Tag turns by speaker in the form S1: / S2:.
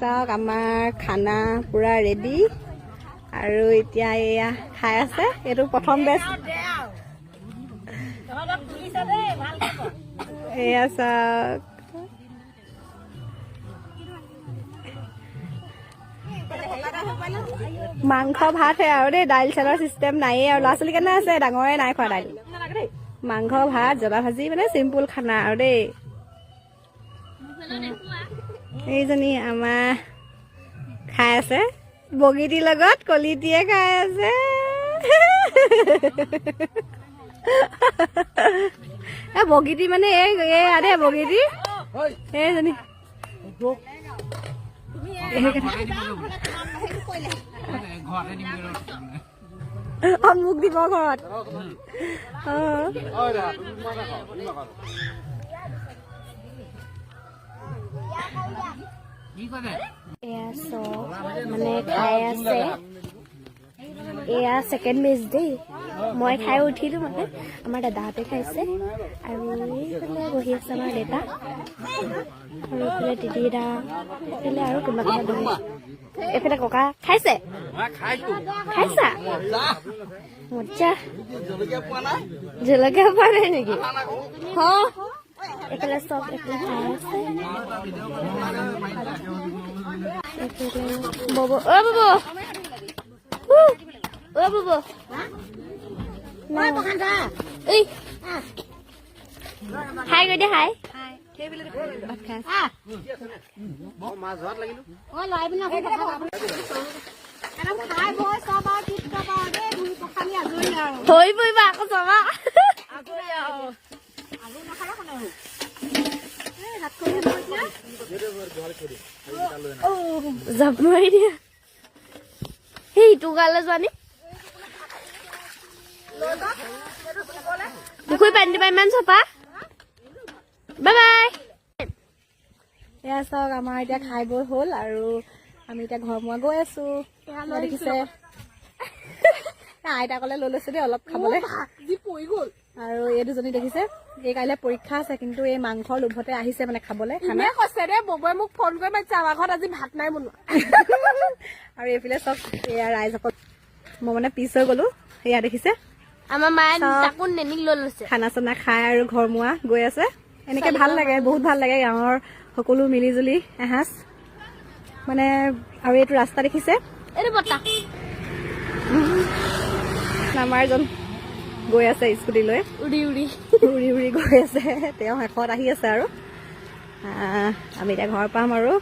S1: চাওক আমাৰ খানা পুৰা ৰেডি আৰু এতিয়া এয়া খাই আছে। এইটো প্ৰথম বেচ। এয়া চাওক মাংস ভাতহে আৰু দেই, দাইল চাইলৰ চিষ্টেম নাইয়ে। আৰু ল'ৰা ছোৱালী কেনে আছে? ডাঙৰে নাই খোৱা দাইল। মাংস ভাত জ্বলা ভাজি, মানে চিম্পুল খানা আৰু দেই। এইজনী আমাৰ খাই আছে বগীটিৰ লগত, কলিটিয়ে খাই আছে। বগীটি মানে এই বগীটি এইজনী মোক দিব ঘৰত। এয়া চব মানে খাই আছে। এয়া ছেকেণ্ড বেচ দেই। মই খাই উঠিলো, মানে আমাৰ দাদাহঁতে খাইছে আৰু এইফালে বহি আছে আমাৰ দেউতা আৰু এইফালে দিদি দা, এইফালে আৰু কোনোবা কোনোবা বহি। এইফালে ককা খাইছে। খাইছা? মজা। জলকীয়া পোৱা নাই নেকি? এইফালে চব এইফালে খাই আছে। বব অ বব অ বব এই হাই গৈ দে। হাই হৈ পৰিবা আকৌ চাবা। জাপ মাৰি দিয়া। সেই ইটো গালে যোৱানি পুখুৰী পানী দিবা ইমান চপা। Bye bye. এয়া চাওক আমাৰ এতিয়া খাই বৈ হ'ল আৰু আমি এতিয়া ঘৰমুৱা গৈ আছো। দেখিছে আইতাকলে লৈ লৈছো দেই অলপ খাবলৈ। আৰু এই দুজনী দেখিছে, এই কাইলৈ পৰীক্ষা আছে, কিন্তু এই মাংসৰ লোভতে আহিছে মানে খাবলৈ। ববুৱে মোক ফোন কৰি মাতিছে, আমাৰ ঘৰত আজি ভাত নাই বনোৱা। আৰু এইফালে চব এয়া ৰাইজসকল, মই মানে পিছ হৈ গলো। এয়া দেখিছে আমাৰ মায়ে তাকো নেনিক লৈ লৈছে। খানা চানা খাই আৰু ঘৰমুৱা গৈ আছে। এনেকে ভাল লাগে, বহুত ভাল লাগে। গাঁৱৰ সকলো মিলি জুলি এসাঁজ মানে। আৰু এইটো ৰাস্তা দেখিছে, আমাৰজন গৈ আছে স্কুটি লৈ, উৰি উৰি গৈ আছে। তেওঁ শেষত আহি আছে আৰু আমি এতিয়া ঘৰ পাম আৰু।